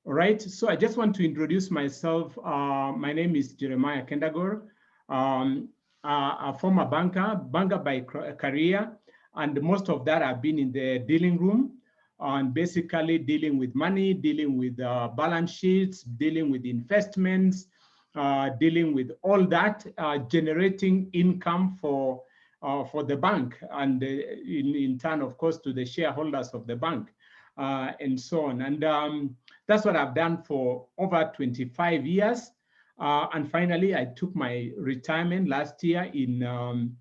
All right, so I just want to introduce myself. My name is Jeremiah Kendagor, a former banker by career, and most of that I've been in the dealing room and basically dealing with money, dealing with balance sheets, dealing with investments, dealing with all that, generating income for the bank and in turn, of course, to the shareholders of the bank and so on. And that's what I've done for over 25 years. And finally, I took my retirement last year in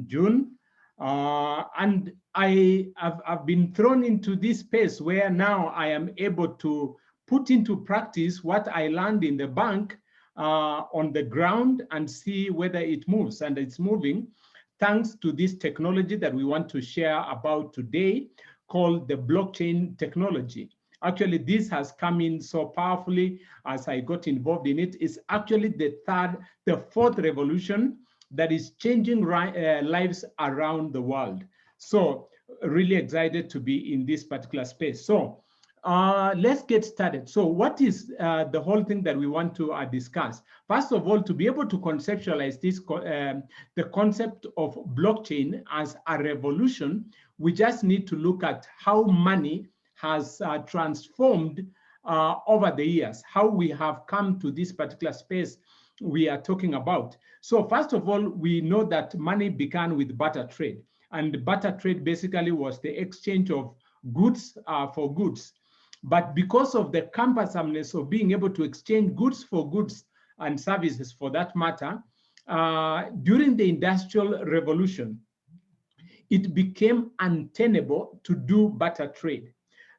June. And I've been thrown into this space where now I am able to put into practice what I learned in the bank on the ground and see whether it moves. And it's moving thanks to this technology that we want to share about today, called the blockchain technology. Actually, this has come in so powerfully as I got involved in it. It's actually the fourth revolution that is changing lives around the world. So really excited to be in this particular space. So let's get started. So what is the whole thing that we want to discuss? First of all, to be able to conceptualize this, the concept of blockchain as a revolution, we just need to look at how money has transformed over the years, how we have come to this particular space we are talking about. So first of all, we know that money began with barter trade. And barter trade basically was the exchange of goods for goods. But because of the cumbersomeness of being able to exchange goods for goods and services for that matter, during the Industrial Revolution, it became untenable to do barter trade.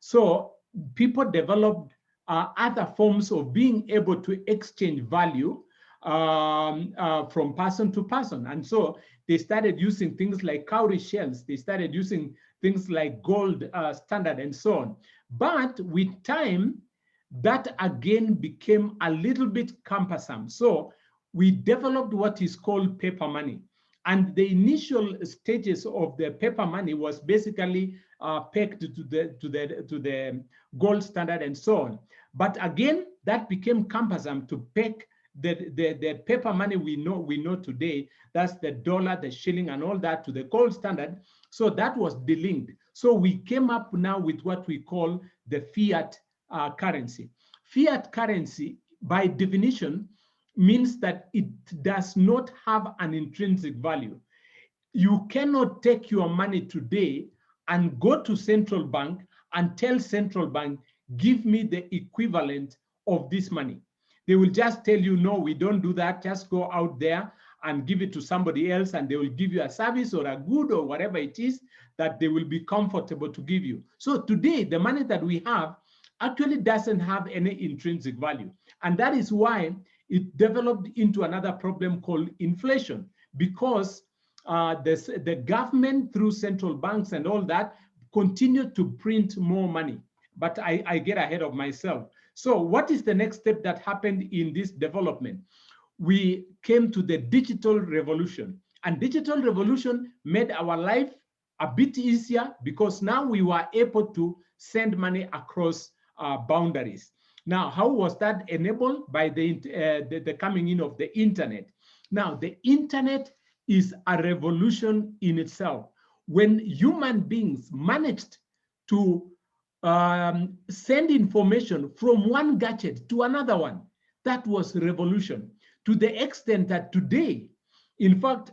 So people developed other forms of being able to exchange value from person to person. And so they started using things like cowrie shells. They started using things like gold standard and so on. But with time, that again became a little bit cumbersome. So we developed what is called paper money. And the initial stages of the paper money was basically pegged to the gold standard and so on. But again, that became cumbersome to peg the paper money we know today. That's the dollar, the shilling, and all that to the gold standard. So that was delinked. So we came up now with what we call the fiat currency. Fiat currency, by definition, means that it does not have an intrinsic value. You cannot take your money today and go to central bank and tell central bank, give me the equivalent of this money. They will just tell you, no, we don't do that. Just go out there and give it to somebody else, and they will give you a service or a good or whatever it is that they will be comfortable to give you. So today, the money that we have actually doesn't have any intrinsic value. And that is why it developed into another problem called inflation, because the government through central banks and all that continued to print more money. But I get ahead of myself. So what is the next step that happened in this development? We came to the digital revolution. And digital revolution made our life a bit easier because now we were able to send money across boundaries. Now, how was that enabled? By the coming in of the internet. Now, the internet is a revolution in itself. When human beings managed to send information from one gadget to another one, that was revolution, to the extent that today, in fact,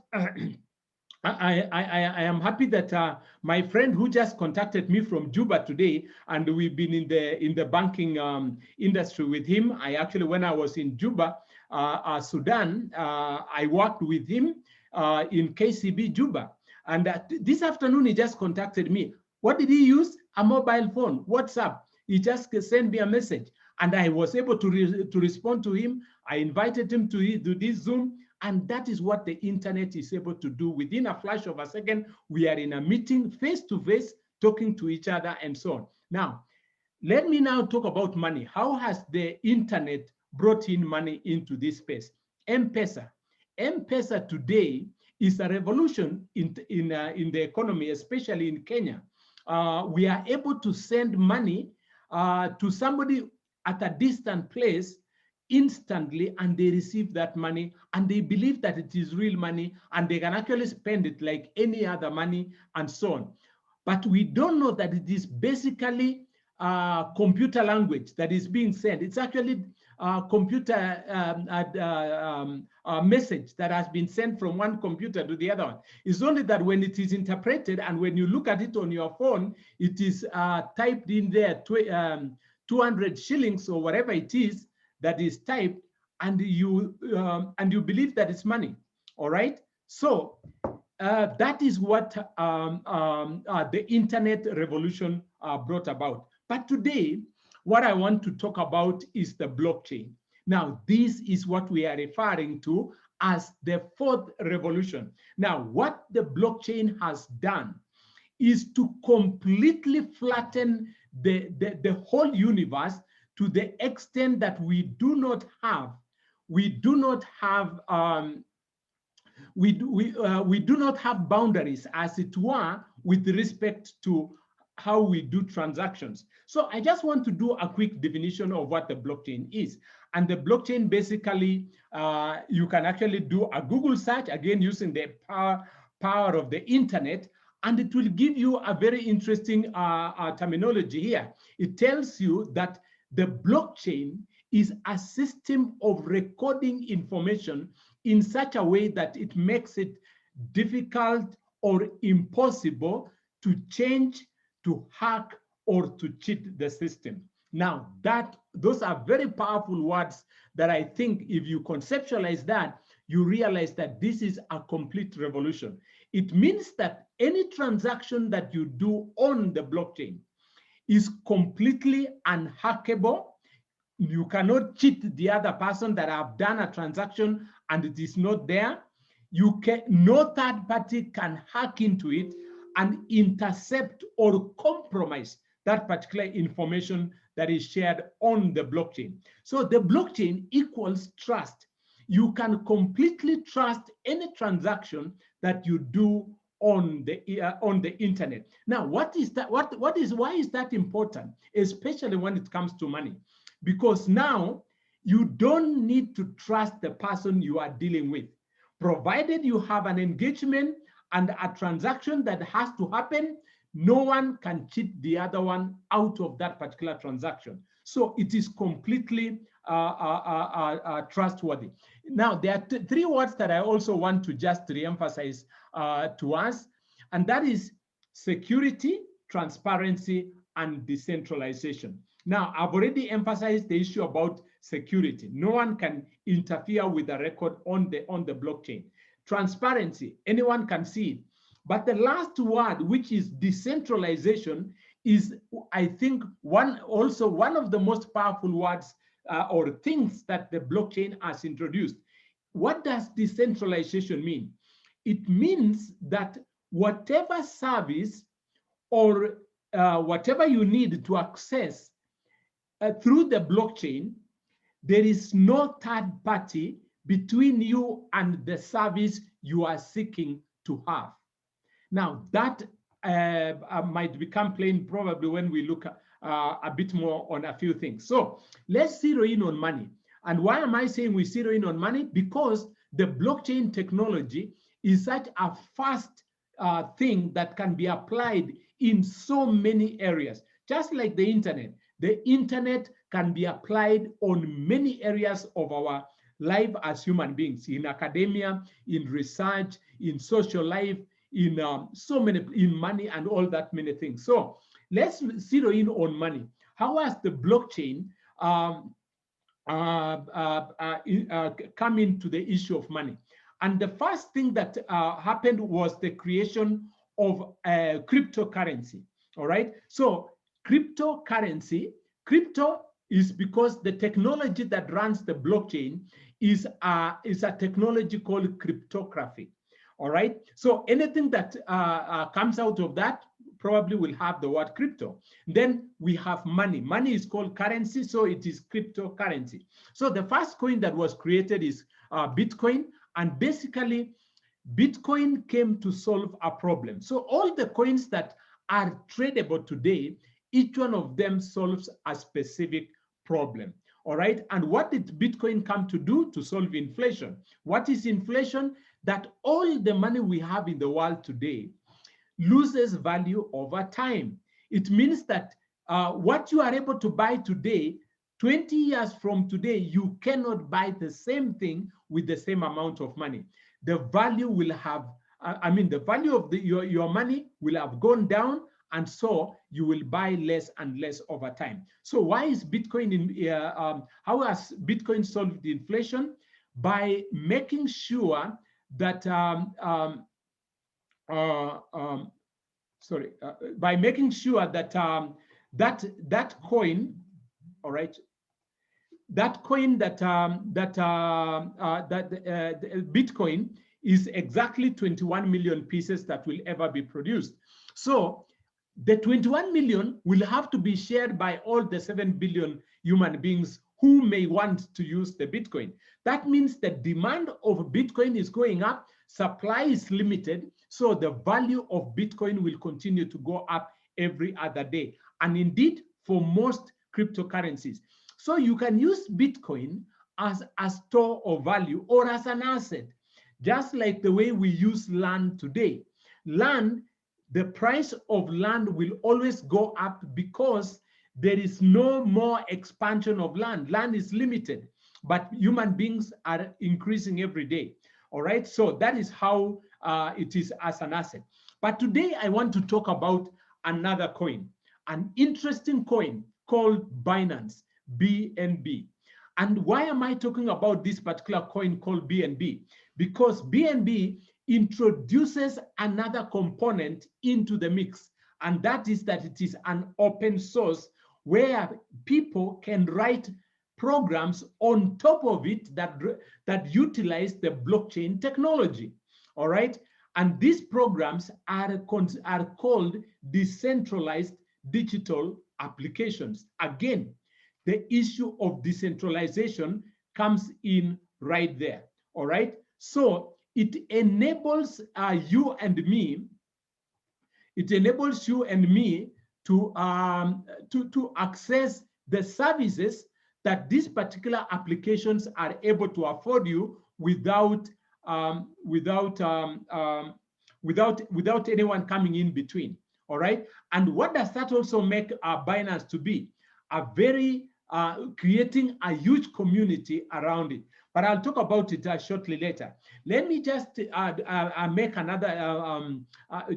I am happy that my friend who just contacted me from Juba today, and we've been in the banking industry with him. I actually, when I was in Juba, Sudan, I worked with him in KCB Juba. And this afternoon, he just contacted me. What did he use? A mobile phone, WhatsApp. He just sent me a message, and I was able to respond to him. I invited him to do this Zoom. And that is what the internet is able to do. Within a flash of a second, we are in a meeting face to face, talking to each other and so on. Now, let me now talk about money. How has the internet brought in money into this space? M-Pesa. M-Pesa today is a revolution in the economy, especially in Kenya. We are able to send money to somebody at a distant place instantly, and they receive that money and they believe that it is real money and they can actually spend it like any other money and so on. But we don't know that it is basically computer language that is being sent. It's actually computer message that has been sent from one computer to the other one. It's only that when it is interpreted and when you look at it on your phone, it is typed in there 200 shillings or whatever it is that is typed, and you believe that it's money. All right. So that is what the internet revolution brought about. But today, what I want to talk about is the blockchain. Now, this is what we are referring to as the fourth revolution. Now, what the blockchain has done is to completely flatten the whole universe to the extent that we do not have boundaries, as it were, with respect to how we do transactions. So I just want to do a quick definition of what the blockchain is. And the blockchain basically, you can actually do a Google search, again, using the power of the internet, and it will give you a very interesting terminology here. It tells you that the blockchain is a system of recording information in such a way that it makes it difficult or impossible to change, to hack, or to cheat the system. Now, those are very powerful words that I think if you conceptualize that, you realize that this is a complete revolution. It means that any transaction that you do on the blockchain is completely unhackable. You cannot cheat the other person that have done a transaction and it is not there. No third party can hack into it and intercept or compromise that particular information that is shared on the blockchain. So the blockchain equals trust. You can completely trust any transaction that you do on the internet. Now, what is that? Why is that important, especially when it comes to money? Because now you don't need to trust the person you are dealing with, provided you have an engagement and a transaction that has to happen. No one can cheat the other one out of that particular transaction. So it is completely trustworthy. Now, there are three words that I also want to just re-emphasize to us, and that is security, transparency, and decentralization. Now, I've already emphasized the issue about security. No one can interfere with the record on the blockchain. Transparency, anyone can see it. But the last word, which is decentralization, is, I think, one of the most powerful words or things that the blockchain has introduced. What does decentralization mean? It means that whatever service or whatever you need to access through the blockchain, there is no third party between you and the service you are seeking to have. Now, that might become plain probably when we look a bit more on a few things. So let's zero in on money. And why am I saying we zero in on money? Because the blockchain technology is such a fast thing that can be applied in so many areas, just like the internet. The internet can be applied on many areas of our life as human beings, in academia, in research, in social life, in so many, in money and all that many things. So let's zero in on money. How has the blockchain come into the issue of money? And the first thing that happened was the creation of cryptocurrency. All right. So cryptocurrency, crypto is because the technology that runs the blockchain is a technology called cryptography. All right. So anything that comes out of that probably will have the word crypto. Then we have money. Money is called currency, so it is cryptocurrency. So the first coin that was created is Bitcoin, and basically Bitcoin came to solve a problem. So all the coins that are tradable today, each one of them solves a specific problem. All right. And what did Bitcoin come to do to solve inflation? What is inflation? That all the money we have in the world today loses value over time. It means that what you are able to buy today, 20 years from today, you cannot buy the same thing with the same amount of money. The value will have, the value of your money will have gone down, and so you will buy less and less over time. So why is Bitcoin how has Bitcoin solved inflation? By making sure that by making sure that that coin, all right, that coin that Bitcoin is exactly 21 million pieces that will ever be produced. So the 21 million will have to be shared by all the 7 billion human beings who may want to use the Bitcoin. That means the demand of Bitcoin is going up, supply is limited, so the value of Bitcoin will continue to go up every other day. And indeed, for most cryptocurrencies. So you can use Bitcoin as a store of value or as an asset, just like the way we use land today. Land, the price of land will always go up because there is no more expansion of land. Land is limited, but human beings are increasing every day. All right, so that is how it is as an asset. But today I want to talk about another coin, an interesting coin called Binance, BNB. And why am I talking about this particular coin called BNB? Because BNB introduces another component into the mix, and that is that it is an open source where people can write programs on top of it that utilize the blockchain technology. All right, and these programs are called decentralized digital applications. Again, the issue of decentralization comes in right there. All right, so it enables you and me. It enables you and me to access the services that these particular applications are able to afford you without anyone coming in between. All right, and what does that also make Binance to be? A very creating a huge community around it. But I'll talk about it shortly later. Let me just make another,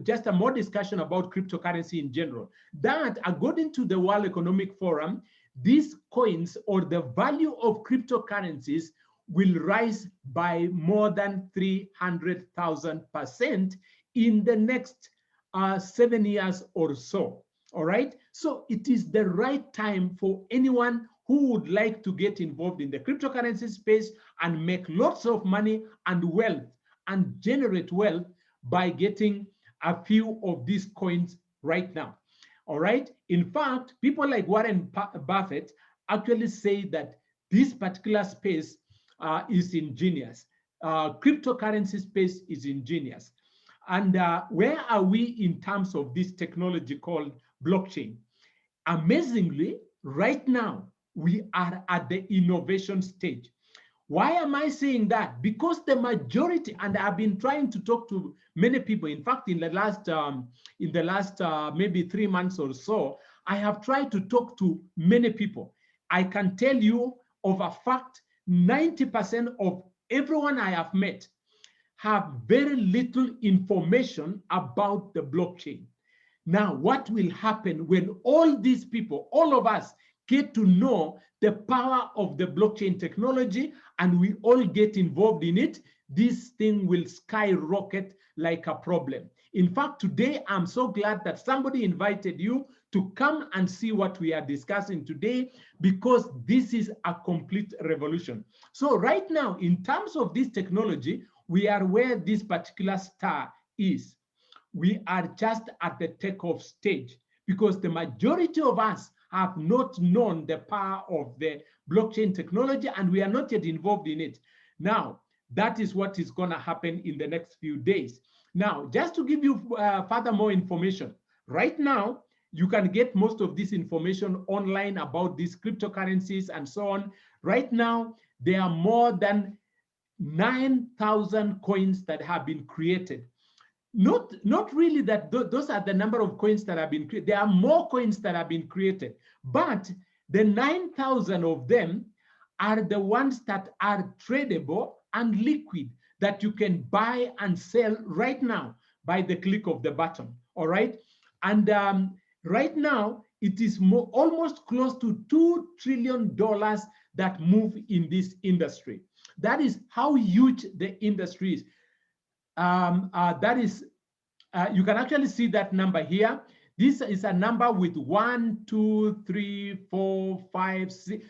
just a more discussion about cryptocurrency in general. That, according to the World Economic Forum, these coins or the value of cryptocurrencies will rise by more than 300,000% in the next 7 years or so. All right, so it is the right time for anyone who would like to get involved in the cryptocurrency space and make lots of money and wealth and generate wealth by getting a few of these coins right now. All right, in fact, people like Warren Buffett actually say that this particular space is ingenious. Cryptocurrency space is ingenious. And where are we in terms of this technology called blockchain? Amazingly, right now, we are at the innovation stage. Why am I saying that? Because the majority, and I've been trying to talk to many people. In fact, in the last maybe 3 months or so, I have tried to talk to many people. I can tell you of a fact, 90% of everyone I have met have very little information about the blockchain. Now, what will happen when all these people, all of us, get to know the power of the blockchain technology and we all get involved in it? This thing will skyrocket like a problem. In fact, today, I'm so glad that somebody invited you to come and see what we are discussing today, because this is a complete revolution. So right now, in terms of this technology, we are where this particular star is. We are just at the takeoff stage because the majority of us have not known the power of the blockchain technology and we are not yet involved in it. Now, that is what is going to happen in the next few days. Now, just to give you further more information, right now, You can get most of this information online about these cryptocurrencies and so on. Right now, there are more than 9,000 coins that have been created. Not really that those are the number of coins that have been created. There are more coins that have been created, but the 9,000 of them are the ones that are tradable and liquid, that you can buy and sell right now by the click of the button. All right. And right now, it is almost close to $2 trillion that move in this industry. That is how huge the industry is. That is, you can actually see that number here. This is a number with 1, 2, 3, 4, 5, 6,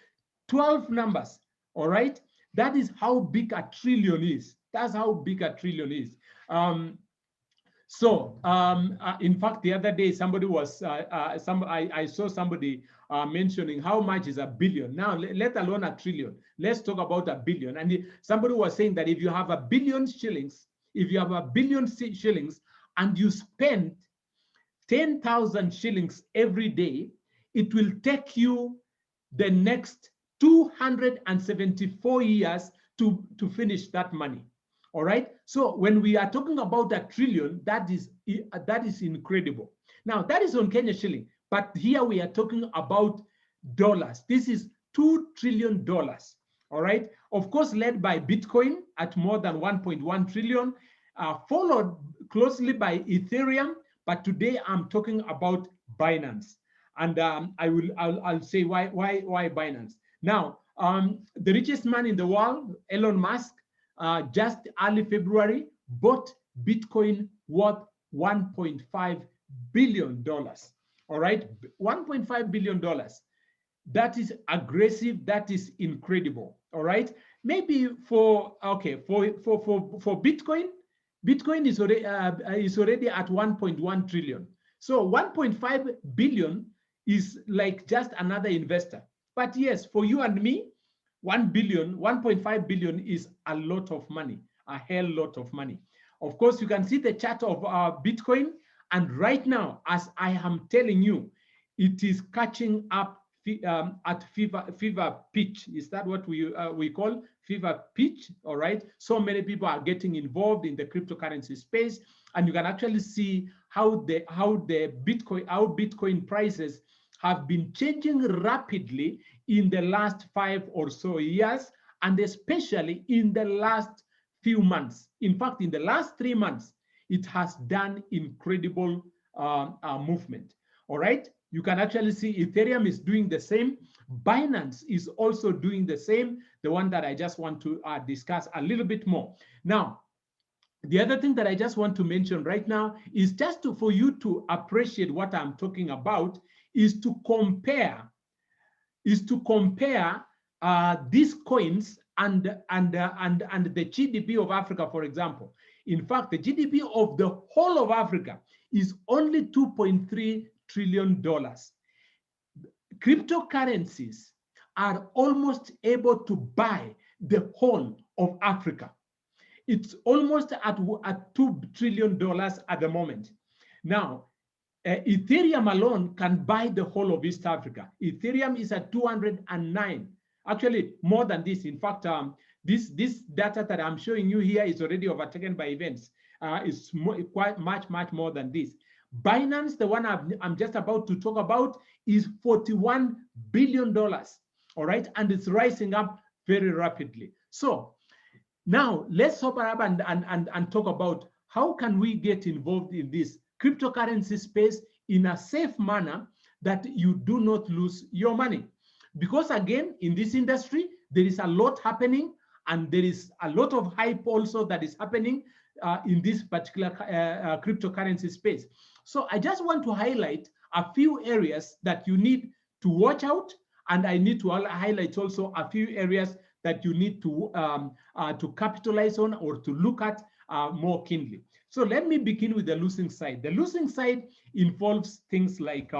12 numbers. All right. That is how big a trillion is. That's how big a trillion is. In fact, the other day, somebody was, I saw somebody mentioning how much is a billion. Now, let alone a trillion. Let's talk about a billion. And somebody was saying that if you have a billion shillings, if you have a billion shillings and you spend 10,000 shillings every day, it will take you the next 274 years to finish that money. All right. So when we are talking about a trillion, that is incredible. Now that is on Kenya shilling, but here we are talking about dollars. This is $2 trillion. All right. Of course, led by Bitcoin at more than 1.1 trillion, followed closely by Ethereum. But today I'm talking about Binance, and I'll say why Binance. Now, the richest man in the world, Elon Musk, just early February, bought Bitcoin worth $1.5 billion. All right, $1.5 billion. That is aggressive. That is incredible. All right, maybe for Bitcoin, Bitcoin is already at 1.1 trillion. So 1.5 billion is like just another investor. But yes, for you and me, 1.5 billion is a lot of money, a hell lot of money. Of course, you can see the chart of Bitcoin, and right now, as I am telling you, it is catching up at fever pitch. Is that what we call fever pitch? All right. So many people are getting involved in the cryptocurrency space, and you can actually see how Bitcoin prices have been changing rapidly in the last 5 or so years, and especially in the last few months. In fact, in the last 3 months, it has done incredible movement. All right. You can actually see Ethereum is doing the same. Binance is also doing the same, the one that I just want to discuss a little bit more. Now, the other thing that I just want to mention right now is just for you to appreciate what I'm talking about, is to compare these coins and the GDP of Africa, for example. In fact, the GDP of the whole of Africa is only $2.3 trillion. Cryptocurrencies are almost able to buy the whole of Africa. It's almost at $2 trillion at the moment. Now, Ethereum alone can buy the whole of East Africa. Ethereum is at 209, actually more than this. In fact, this data that I'm showing you here is already overtaken by events. It's quite much more than this. Binance, the one I'm just about to talk about, is $41 billion. All right, and it's rising up very rapidly. So now let's hop up and talk about how can we get involved in this cryptocurrency space in a safe manner that you do not lose your money. Because again, in this industry, there is a lot happening, and there is a lot of hype also that is happening in this particular cryptocurrency space. So I just want to highlight a few areas that you need to watch out, and I need to highlight also a few areas that you need to capitalize on or to look at more keenly. So let me begin with the losing side. The losing side involves things like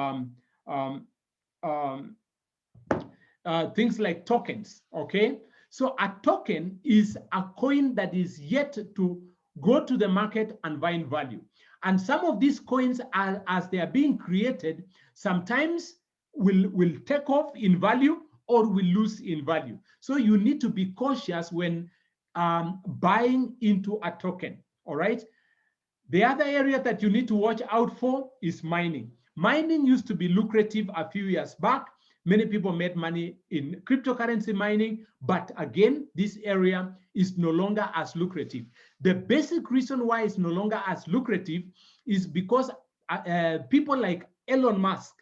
tokens. Okay, so a token is a coin that is yet to go to the market and find value. And some of these coins are, as they are being created, sometimes will take off in value or will lose in value. So you need to be cautious when buying into a token, all right? The other area that you need to watch out for is mining. Mining used to be lucrative a few years back. Many people made money in cryptocurrency mining, but again, this area is no longer as lucrative. The basic reason why it's no longer as lucrative is because people like Elon Musk,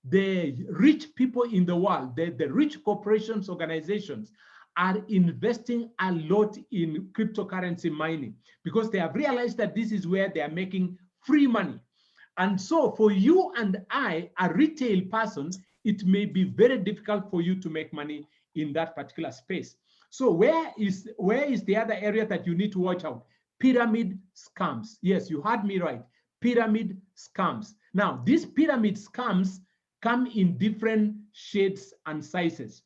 the rich people in the world, the rich corporations, organizations, are investing a lot in cryptocurrency mining because they have realized that this is where they are making free money. And so for you and I, a retail person, it may be very difficult for you to make money in that particular space. So where is the other area that you need to watch out? Pyramid scams. Yes, you heard me right. Pyramid scams. Now, these pyramid scams come in different shades and sizes.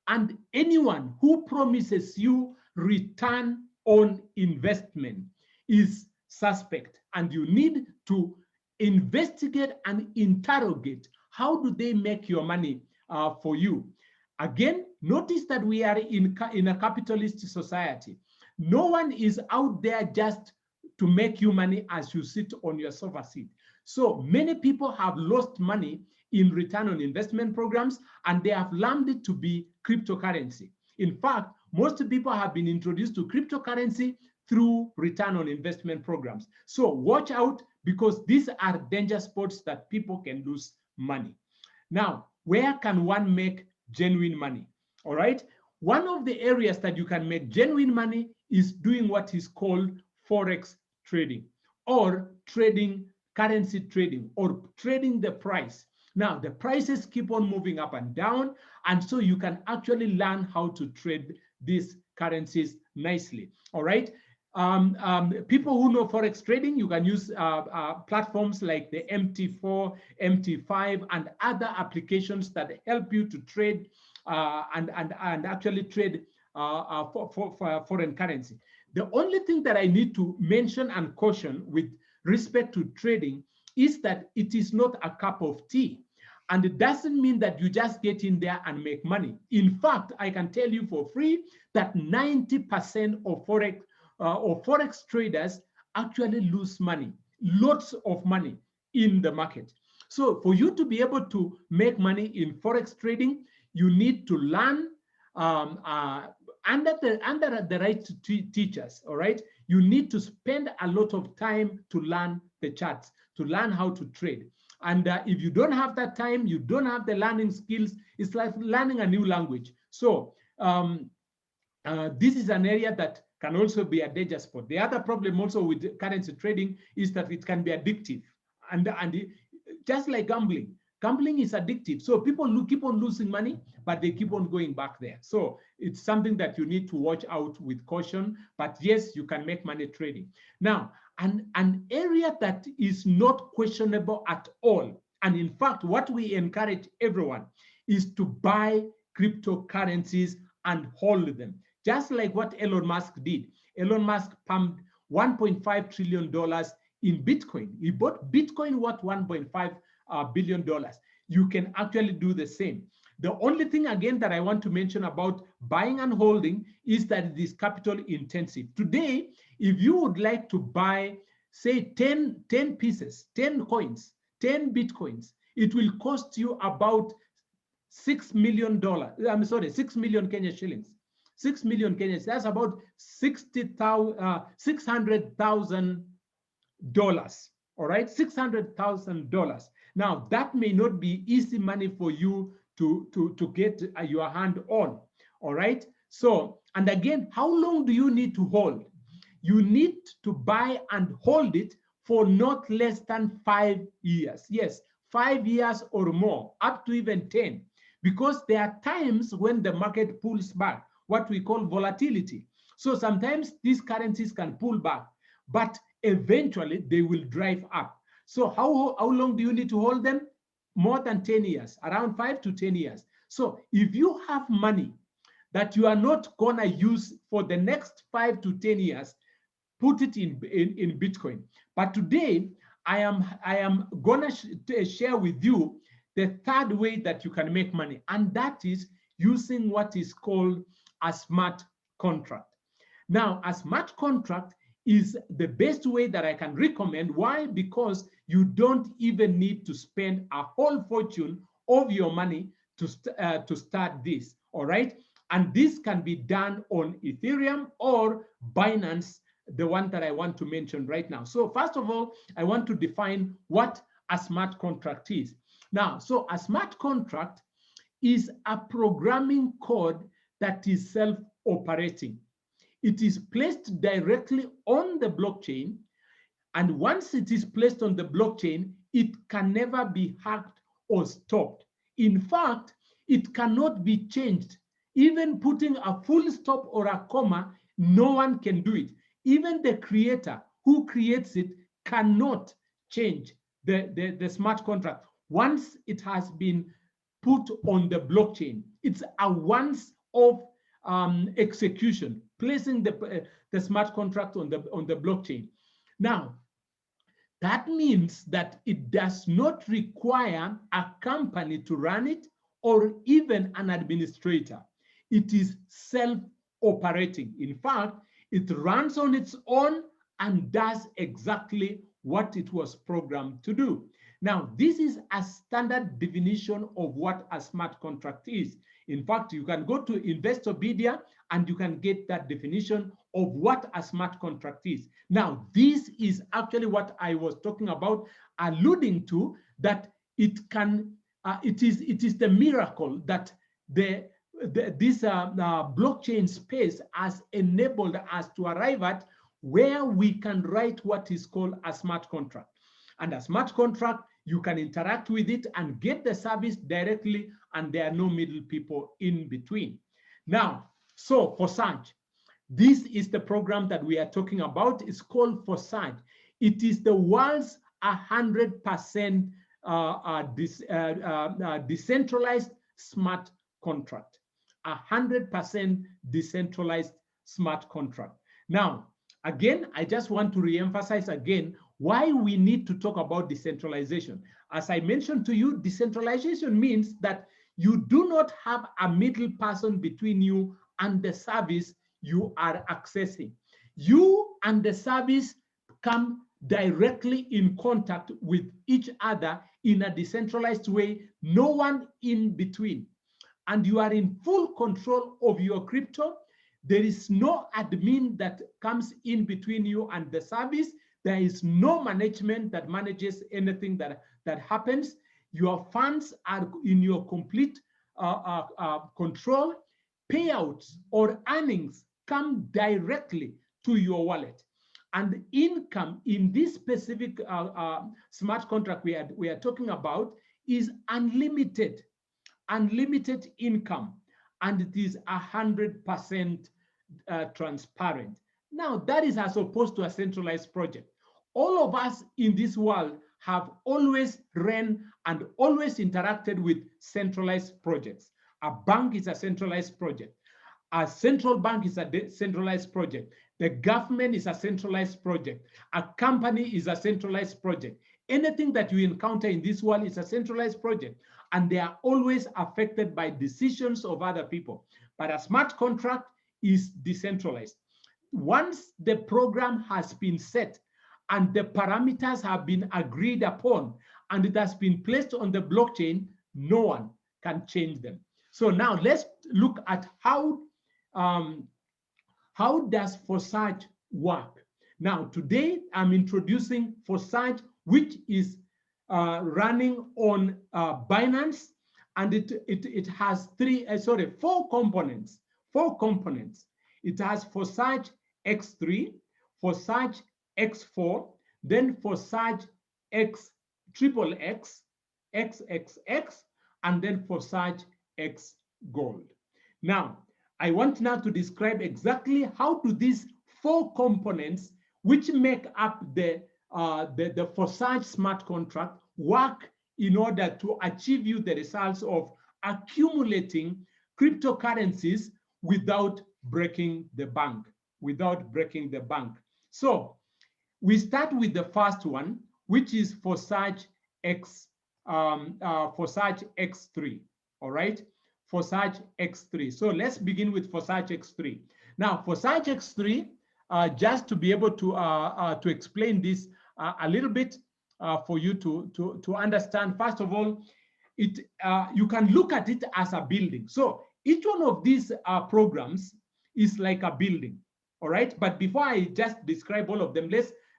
And anyone who promises you return on investment is suspect. And you need to investigate and interrogate how do they make your money for you. Again, notice that we are in a capitalist society. No one is out there just to make you money as you sit on your sofa seat. So many people have lost money in return on investment programs, and they have learned it to be cryptocurrency. In fact, most people have been introduced to cryptocurrency through return on investment programs. So watch out, because these are danger spots that people can lose money. Now, where can one make genuine money? All right. One of the areas that you can make genuine money is doing what is called Forex trading, or trading, currency trading, or trading the price. Now, the prices keep on moving up and down, and so you can actually learn how to trade these currencies nicely. All right. People who know Forex trading, you can use platforms like the MT4, MT5, and other applications that help you to trade and actually trade for foreign currency. The only thing that I need to mention and caution with respect to trading is that it is not a cup of tea. And it doesn't mean that you just get in there and make money. In fact, I can tell you for free that 90% of Forex traders actually lose money, lots of money in the market. So for you to be able to make money in Forex trading, you need to learn under the right teachers, all right? You need to spend a lot of time to learn the charts, to learn how to trade. And if you don't have that time, you don't have the learning skills, it's like learning a new language. So this is an area that can also be a danger spot. The other problem also with currency trading is that it can be addictive. And just like gambling, gambling is addictive. So people keep on losing money, but they keep on going back there. So it's something that you need to watch out with caution. But yes, you can make money trading. Now, an area that is not questionable at all, and in fact, what we encourage everyone is to buy cryptocurrencies and hold them, just like what Elon Musk did. Elon Musk pumped $1.5 trillion in Bitcoin. He bought Bitcoin worth $1.5 billion. You can actually do the same. The only thing, again, that I want to mention about buying and holding is that it is capital intensive. Today, if you would like to buy, say, 10 pieces, 10 coins, 10 Bitcoins, it will cost you about $6 million. I'm sorry, 6 million Kenya shillings. 6 million Kenyans, that's about $600,000. All right, $600,000. Now, that may not be easy money for you to get your hand on. All right. So, and again, how long do you need to hold? You need to buy and hold it for not less than 5 years. Yes, 5 years or more, up to even 10, because there are times when the market pulls back, what we call volatility. So sometimes these currencies can pull back, but eventually they will drive up. So how long do you need to hold them? More than 10 years, around 5 to 10 years. So if you have money that you are not gonna use for the next 5 to 10 years, put it in Bitcoin. But today, I am gonna share with you the third way that you can make money, and that is using what is called a smart contract. Now, a smart contract is the best way that I can recommend. Why? Because you don't even need to spend a whole fortune of your money to start this, all right? And this can be done on Ethereum or Binance, the one that I want to mention right now. So first of all, I want to define what a smart contract is. Now, so a smart contract is a programming code that is self-operating. It is placed directly on the blockchain, and once it is placed on the blockchain, it can never be hacked or stopped. In fact, it cannot be changed. Even putting a full stop or a comma, no one can do it. Even the creator who creates it cannot change the smart contract once it has been put on the blockchain. It's a once-off execution, placing the smart contract on the blockchain. Now, that means that it does not require a company to run it or even an administrator. It is self-operating. In fact, it runs on its own and does exactly what it was programmed to do. Now, this is a standard definition of what a smart contract is. In fact, you can go to Investopedia and you can get that definition of what a smart contract is. Now, this is actually what I was talking about, alluding to that it is the miracle that this blockchain space has enabled us to arrive at, where we can write what is called a smart contract. And a smart contract, you can interact with it and get the service directly, and there are no middle people in between. Now, so Forsage, this is the program that we are talking about. It's called Forsage. It is the world's 100% decentralized smart contract. 100% decentralized smart contract. Now, again, I just want to reemphasize again why we need to talk about decentralization. As I mentioned to you, decentralization means that you do not have a middle person between you and the service you are accessing. You and the service come directly in contact with each other in a decentralized way, no one in between. And you are in full control of your crypto. There is no admin that comes in between you and the service. There is no management that manages anything that happens. Your funds are in your complete control. Payouts or earnings come directly to your wallet. And income in this specific smart contract we are talking about is unlimited income, and it is 100% transparent. Now, that is as opposed to a centralized project. All of us in this world have always ran and always interacted with centralized projects. A bank is a centralized project. A central bank is a centralized project. The government is a centralized project. A company is a centralized project. Anything that you encounter in this world is a centralized project, and they are always affected by decisions of other people. But a smart contract is decentralized. Once the program has been set and the parameters have been agreed upon and it has been placed on the blockchain, no one can change them. So now let's look at how does Forsage work. Now, today I'm introducing Forsage, which is running on Binance, and it has four components. It has Forsage X3, Forsage X4, then Forsage XXX, XXX, and then Forsage X Gold. Now, I want now to describe exactly how do these four components, which make up the Forsage smart contract, work in order to achieve you the results of accumulating cryptocurrencies without breaking the bank. So we start with the first one, which is Forsage X3. All right, Forsage X3. So let's begin with Forsage X3. Now, Forsage X3, just to be able to explain this a little bit for you to understand. First of all, you can look at it as a building. So each one of these programs is like a building. All right, but before I just describe all of them,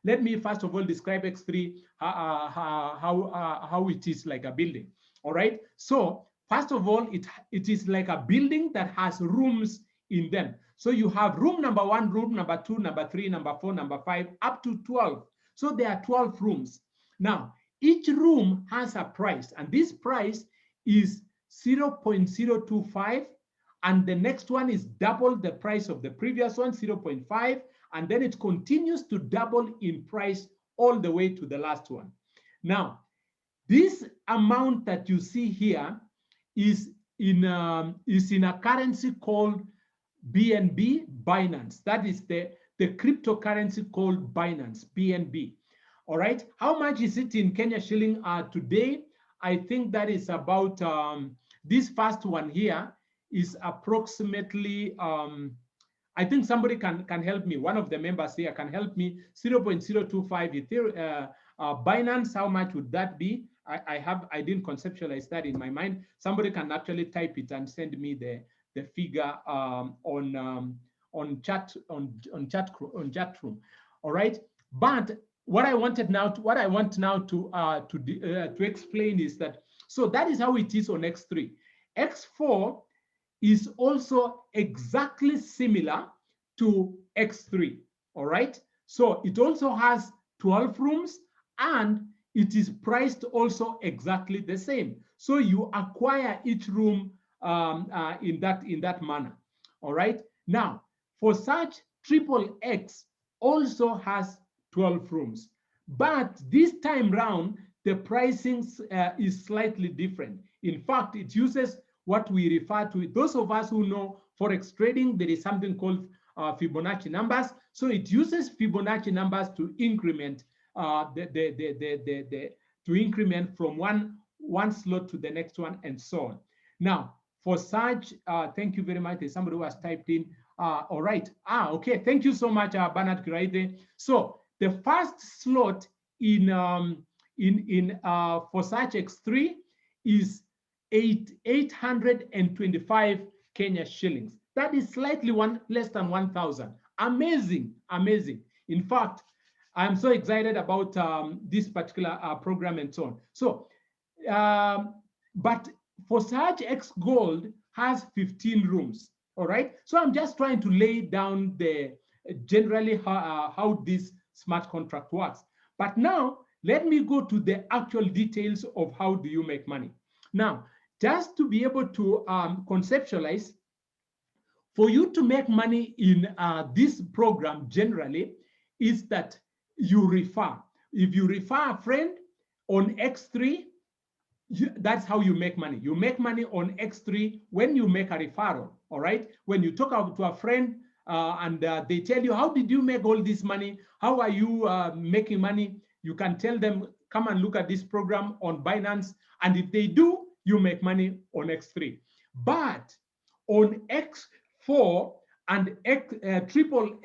let me first of all describe X3 how it is like a building. All right, so first of all, it is like a building that has rooms in them. So you have room number 1, room number 2, number 3, number 4, number 5, up to 12. So there are 12 rooms. Now, each room has a price, and this price is 0.025, and the next one is double the price of the previous one, 0.5, and then it continues to double in price all the way to the last one. Now, this amount that you see here is in a currency called BNB, Binance. That is the cryptocurrency called Binance, BNB. All right, how much is it in Kenya shilling today? I think that is about, this first one here is approximately, I think somebody can help me. One of the members here can help me. 0.025 Binance, how much would that be? I didn't conceptualize that in my mind. Somebody can actually type it and send me the figure on chat room. All right, but what I want now to explain is that, so that is how it is on X3. X4 is also exactly similar to X3. All right, so it also has 12 rooms and it is priced also exactly the same. So you acquire each room in that manner. All right, now Forsage XXX also has 12 rooms, but this time round the pricing is slightly different. In fact, it uses what we refer to, those of us who know forex trading, there is something called Fibonacci numbers. So it uses Fibonacci numbers to increment to increment from one slot to the next one and so on. Now, Forsage, thank you very much. There's somebody who has typed in. All right. Okay. Thank you so much, Bernard Kiraide. So the first slot in Forsage X3 is 825 Kenya shillings. That is slightly less than 1,000. Amazing, amazing. In fact, I'm so excited about this particular program and so on. So, but Forsage X Gold has 15 rooms. All right. So I'm just trying to lay down generally how this smart contract works. But now let me go to the actual details of how do you make money. Now, just to be able to conceptualize, for you to make money in this program generally is that you refer. If you refer a friend on X3, that's how you make money. You make money on X3 when you make a referral, all right? When you talk to a friend and they tell you, how did you make all this money? How are you making money? You can tell them, come and look at this program on Binance. And if they do, you make money on X3. But on X4 and triple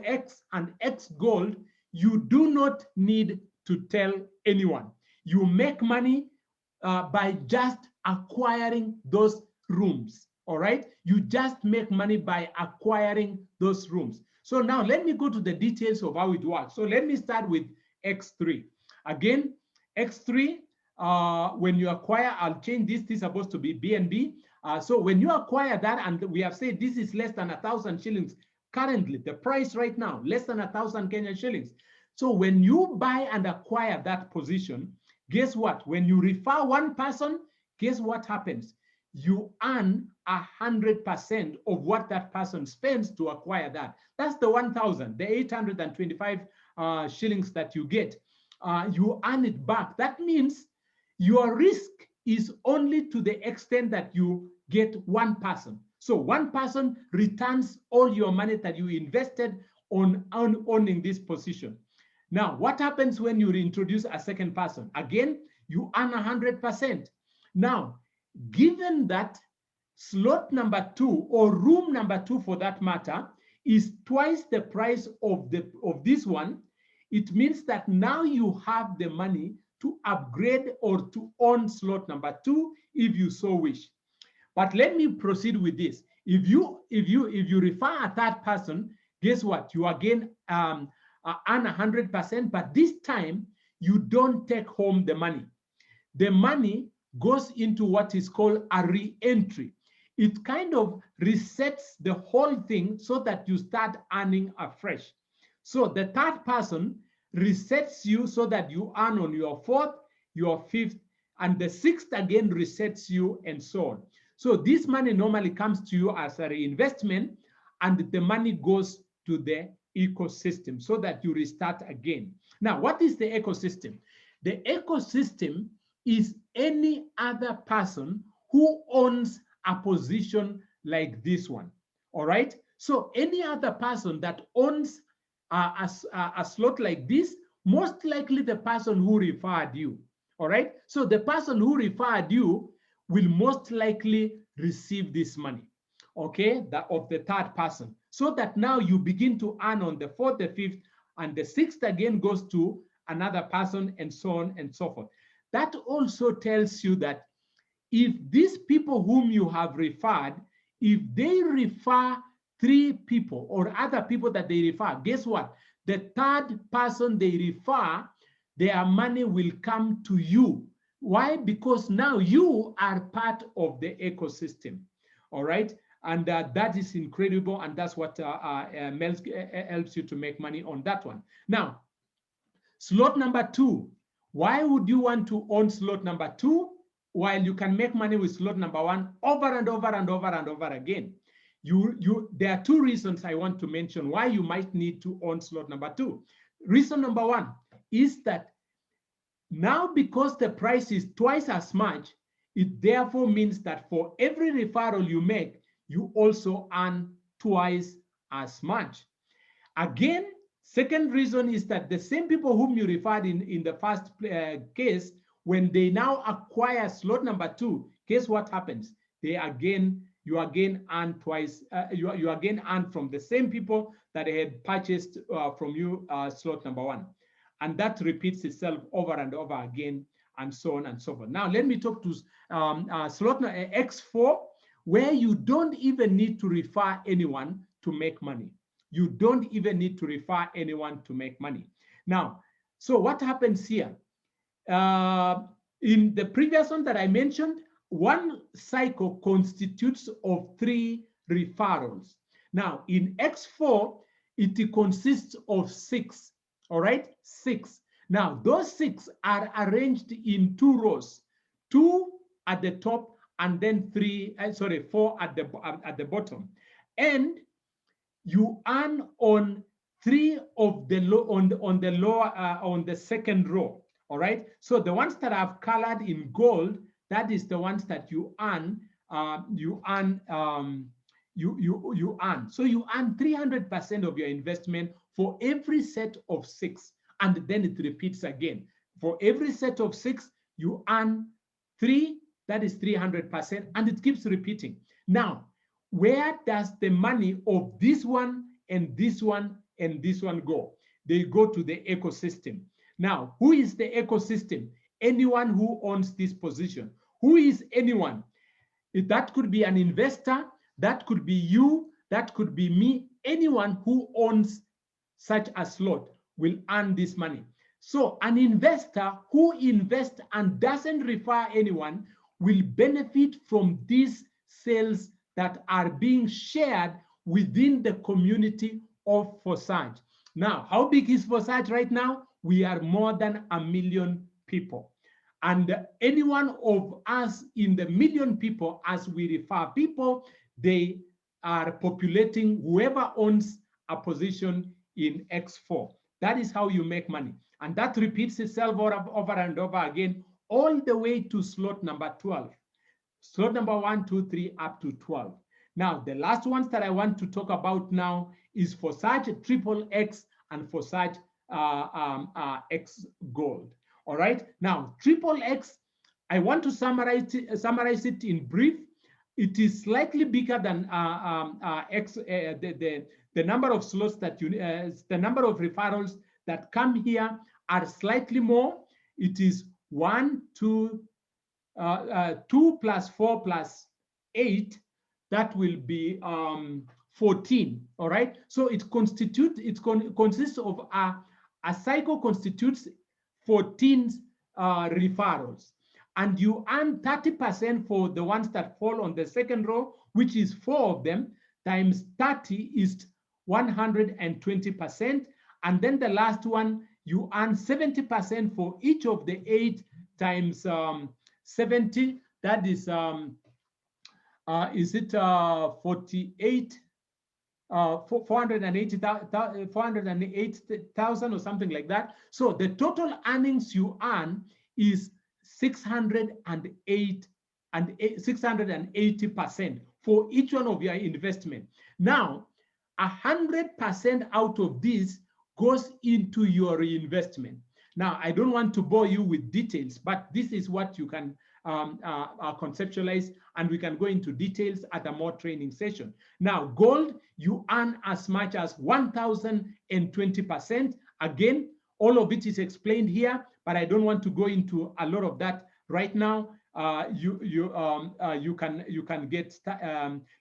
X and X Gold, you do not need to tell anyone. You make money by just acquiring those rooms, all right? You just make money by acquiring those rooms. So now let me go to the details of how it works. So let me start with X3. Again, X3, when you acquire, I'll change this is supposed to be BNB. So when you acquire that, and we have said this is less than 1,000 shillings currently, the price right now, less than 1,000 Kenyan shillings. So when you buy and acquire that position, guess what? When you refer one person, guess what happens? You earn 100% of what that person spends to acquire that. That's the 1,000, the 825 shillings that you get. You earn it back. That means your risk is only to the extent that you get one person. So one person returns all your money that you invested on owning this position. Now, what happens when you reintroduce a second person? Again, you earn 100%. Now, given that slot number 2 or room number 2 for that matter is twice the price of this one, it means that now you have the money to upgrade or to own slot number 2 if you so wish. But let me proceed with this. If you refer a third person, guess what? You again earn 100%, but this time you don't take home the money. The money goes into what is called a re-entry. It kind of resets the whole thing so that you start earning afresh. So the third person resets you so that you earn on your 4th, your 5th, and the 6th again resets you, and so on. So this money normally comes to you as a reinvestment, and the money goes to the ecosystem so that you restart again. Now, what is the ecosystem? The ecosystem is any other person who owns a position like this one. All right. So any other person that owns a slot like this, most likely the person who referred you. All right. So the person who referred you will most likely receive this money, okay, of the third person, so that now you begin to earn on the 4th, the 5th, and the 6th again goes to another person, and so on and so forth. That also tells you that if these people whom you have referred, if they refer 3 people or other people that they refer, guess what? The third person they refer, their money will come to you. Why? Because now you are part of the ecosystem. All right. And that is incredible. And that's what helps you to make money on that one. Now, slot number 2. Why would you want to own slot number 2 while you can make money with slot number 1 over and over and over and over again? There are 2 reasons I want to mention why you might need to own slot number 2. Reason number 1 is that now, because the price is twice as much, it therefore means that for every referral you make, you also earn twice as much. Again, second reason is that the same people whom you referred in the first case, when they now acquire slot number 2, guess what happens? You again earn twice. You again earn from the same people that had purchased from you slot number 1. And that repeats itself over and over again, and so on and so forth. Now, let me talk to slot X4, where you don't even need to refer anyone to make money. You don't even need to refer anyone to make money. Now, so what happens here? In the previous one that I mentioned, one cycle constitutes of 3 referrals. Now, in X4, it consists of 6. All right, 6. Now, those 6 are arranged in 2 rows, 2 at the top and then 4 at the bottom. And you earn on 3 of the on the second row. All right. So the ones that I've colored in gold, that is the ones that you earn. You earn. So you earn 300% of your investment for every set of 6, and then it repeats again. For every set of 6, you earn 3, that is 300%, and it keeps repeating. Now, where does the money of this one and this one and this one go? They go to the ecosystem. Now, who is the ecosystem? Anyone who owns this position. Who is anyone? That could be an investor, that could be you, that could be me. Anyone who owns such a slot will earn this money. So an investor who invests and doesn't refer anyone will benefit from these sales that are being shared within the community of Forsage. Now, how big is Forsage right now? We are more than 1 million people. And any one of us in the 1 million people, as we refer people, they are populating whoever owns a position in X4. That is how you make money. And that repeats itself over and over again, all the way to slot number 12. Slot number 1, 2, 3, up to 12. Now, the last ones that I want to talk about now is Forsage XXX and Forsage X gold. All right. Now, triple X, I want to summarize it in brief. It is slightly bigger than X. The number of slots that you, the number of referrals that come here are slightly more. It is 1, 2, 2 plus 4 plus 8. That will be 14. All right. So it consists of a cycle constitutes 14 referrals, and you earn 30% for the ones that fall on the second row, which is 4 of them, times 30 is 120%. And then the last one, you earn 70% for each of the 8 times 70. That is it 48? 408,000 or something like that. So the total earnings you earn is 608 and 680% for each one of your investment. Now, 100% out of this goes into your reinvestment. Now, I don't want to bore you with details, but this is what you can conceptualize, and we can go into details at a more training session. Now, gold, you earn as much as 1,020%. Again, all of it is explained here, but I don't want to go into a lot of that right now. You can get.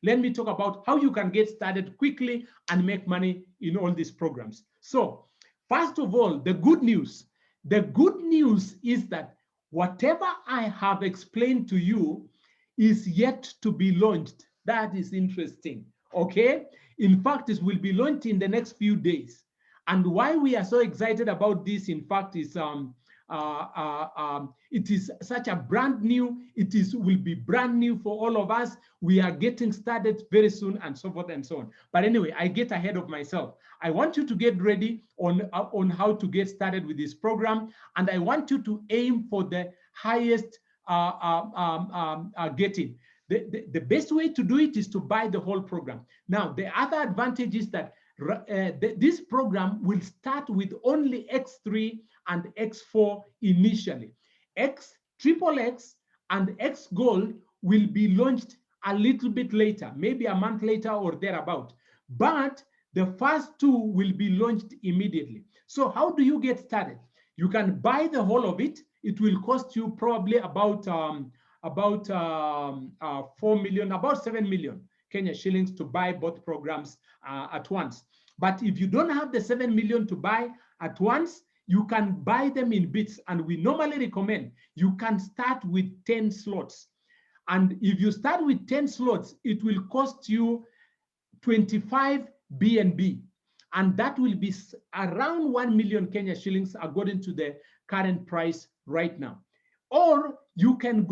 Let me talk about how you can get started quickly and make money in all these programs. So, first of all, the good news. The good news is that whatever I have explained to you is yet to be launched. That is interesting, okay? In fact, it will be launched in the next few days. And why we are so excited about this, in fact, is it is such a brand new, will be brand new for all of us. We are getting started very soon, and so forth and so on. But anyway, I get ahead of myself. I want you to get ready on how to get started with this program, and I want you to aim for the highest getting. The best way to do it is to buy the whole program. Now, the other advantage is that this program will start with only X3 and X4 initially. Triple X and X Gold will be launched a little bit later, maybe a month later or thereabout. But the first two will be launched immediately. So how do you get started? You can buy the whole of it. It will cost you probably about 4 million, about 7 million Kenya shillings to buy both programs at once. But if you don't have the 7 million to buy at once, you can buy them in bits. And we normally recommend you can start with 10 slots. And if you start with 10 slots, it will cost you 25 BNB. And that will be around 1 million Kenya shillings according to the current price right now. Or you can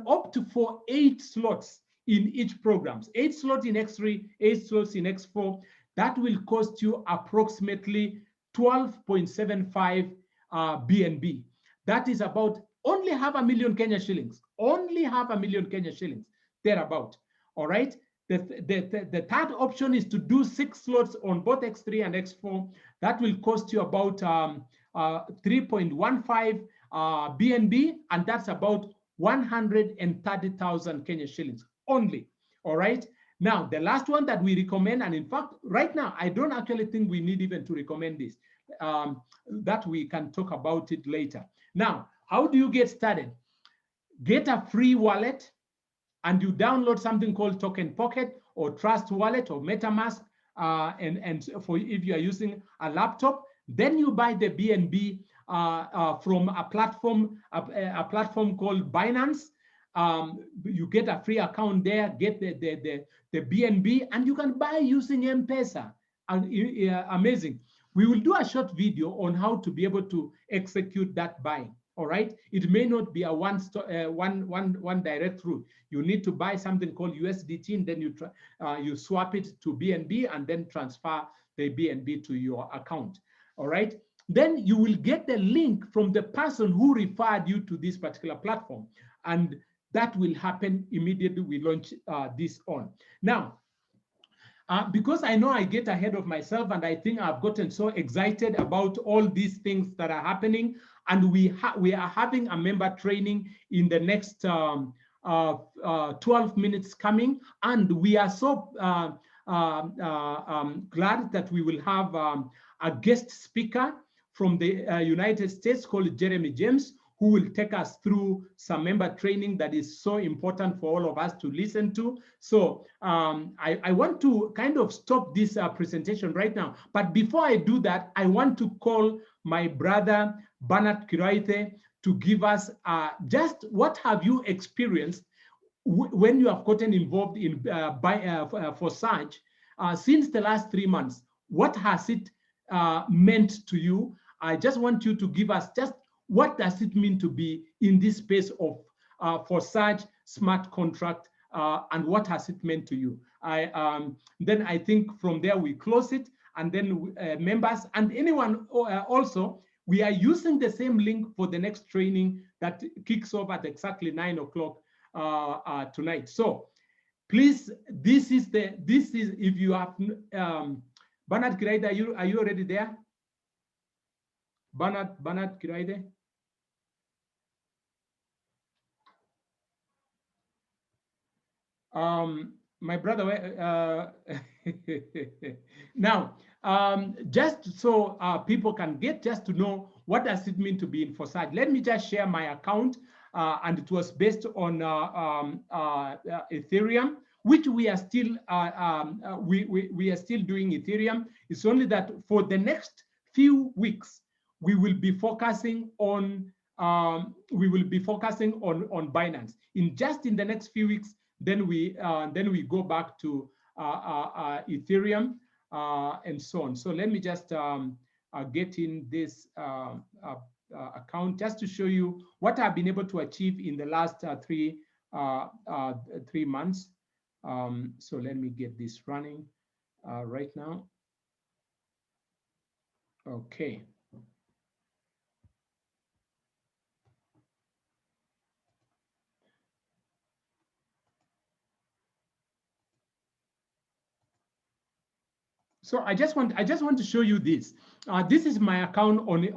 opt for 8 slots in each program. 8 slots in X3, 8 slots in X4. That will cost you approximately 12.75 BNB. That is about only 500,000 Kenya shillings. Only 500,000 Kenya shillings, thereabout. All right. The third option is to do 6 slots on both X3 and X4. That will cost you about 3.15 BNB, and that's about 130,000 Kenya shillings only. All right. Now, the last one that we recommend, and in fact, right now, I don't actually think we need even to recommend this, that we can talk about it later. Now, how do you get started? Get a free wallet, and you download something called Token Pocket or Trust Wallet or MetaMask, and for if you are using a laptop, then you buy the BNB from a platform called Binance. You get a free account there, get the BNB, and you can buy using M-Pesa. Amazing. We will do a short video on how to be able to execute that buying. All right. It may not be a one direct route. You need to buy something called USDT, and then you swap it to BNB and then transfer the BNB to your account. All right. Then you will get the link from the person who referred you to this particular platform, and that will happen immediately we launch this on. Now, Because I know I get ahead of myself, and I think I've gotten so excited about all these things that are happening, and we are having a member training in the next 12 minutes coming, and we are so glad that we will have a guest speaker from the United States called Jeremy James, who will take us through some member training that is so important for all of us to listen to. So I want to kind of stop this presentation right now. But before I do that, I want to call my brother, Bernard Kiraithe, to give us just what have you experienced when you have gotten involved in Forsage since the last 3 months. What has it meant to you? I just want you to give us just what does it mean to be in this space of Forsage smart contract, and what has it meant to you? Then I think from there we close it, and then members and anyone also, we are using the same link for the next training that kicks off at exactly 9 o'clock tonight. So please, this is if you have Bernard Kiraithe, are you already there? Bernard Kiraithe? My brother, now, just so people can get just to know what does it mean to be in Forsage, let me just share my account, and it was based on Ethereum, which we are still we are still doing Ethereum. It's only that for the next few weeks we will be focusing on Binance. In the next few weeks, then we go back to Ethereum and so on. So let me just get in this account just to show you what I've been able to achieve in the last 3 months. So let me get this running right now. Okay. So I just want to show you this. This is my account on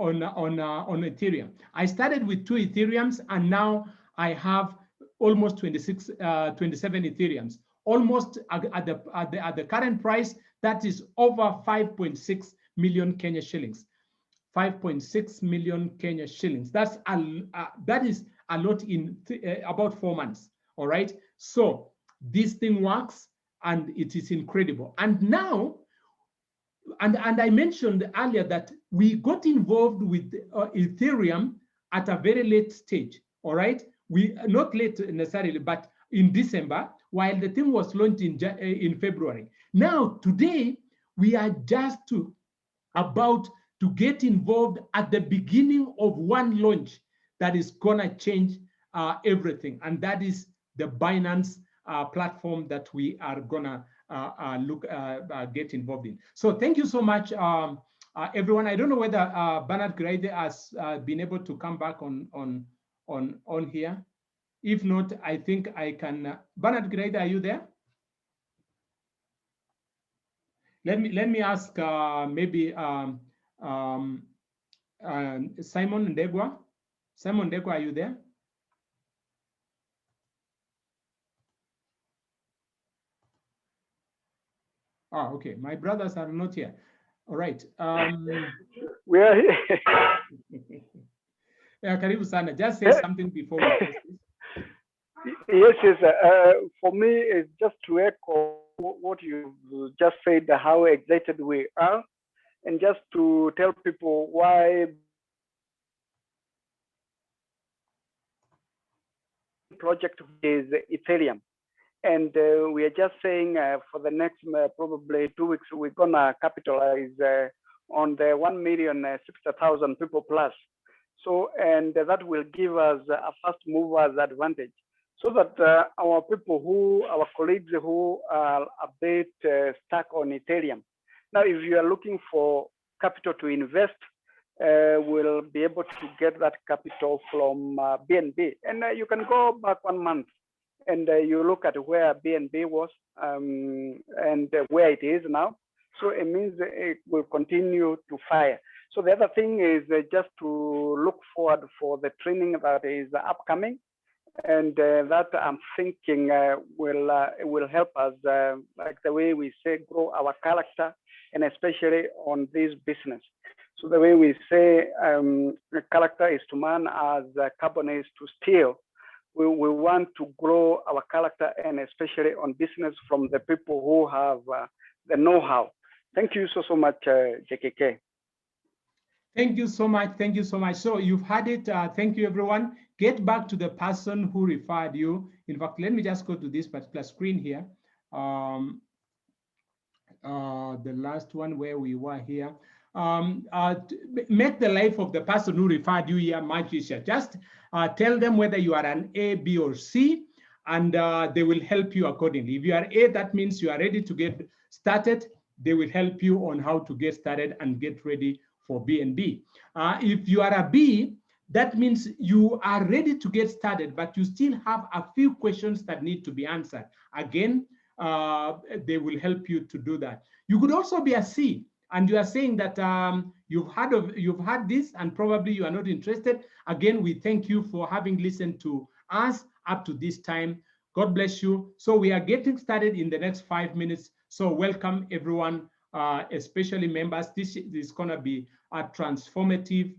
Ethereum. I started with 2 Ethereums, and now I have almost 27 Ethereums. Almost at the current price, that is over 5.6 million Kenya shillings. 5.6 million Kenya shillings. That is a lot in about 4 months. All right. So this thing works, and it is incredible. And now, and I mentioned earlier that we got involved with Ethereum at a very late stage. All right, we not late necessarily, but in December, while the thing was launched in February. Now today we are just about to get involved at the beginning of one launch that is gonna change everything, and that is the Binance platform that we are gonna get involved in. So thank you so much, everyone. I don't know whether Bernard Kiraithe has been able to come back on here. If not, I think I can. Bernard Kiraithe, are you there? Let me ask maybe Simon Ndegwa. Simon Ndegwa, are you there? Ah, okay. My brothers are not here. All right. We are here. Yeah, karibu sana. Just say something before we close this. Yes. For me, it's just to echo what you just said, how excited we are, and just to tell people why project is Ethereum. And we are just saying for the next probably 2 weeks, we're gonna capitalize on the 1,060,000 people plus. So, and that will give us a first movers advantage, so that our colleagues who are a bit stuck on Ethereum. Now, if you are looking for capital to invest, we'll be able to get that capital from BNB. And you can go back 1 month. and you look at where BNB was and where it is now. So it means it will continue to fire. So the other thing is just to look forward for the training that is upcoming, and that I'm thinking will help us, like the way we say, grow our character, and especially on this business. So the way we say character is to man as carbon is to steel. We want to grow our character, and especially on business, from the people who have the know-how. Thank you so much, JKK. Thank you so much. Thank you so much. So you've had it. Thank you, everyone. Get back to the person who referred you. In fact, let me just go to this particular screen here. The last one where we were here. Make the life of the person who referred you here much easier. Just tell them whether you are an A, B, or C, and they will help you accordingly. If you are A, that means you are ready to get started. They will help you on how to get started and get ready for BNB. If you are a B, that means you are ready to get started, but you still have a few questions that need to be answered. Again, they will help you to do that. You could also be a C, and you are saying that you've had this and probably you are not interested. Again, we thank you for having listened to us up to this time. God bless you. So we are getting started in the next 5 minutes. So welcome everyone, especially members. This is going to be a transformative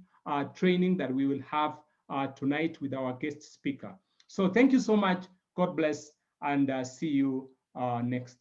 training that we will have tonight with our guest speaker. So thank you so much. God bless, and see you next.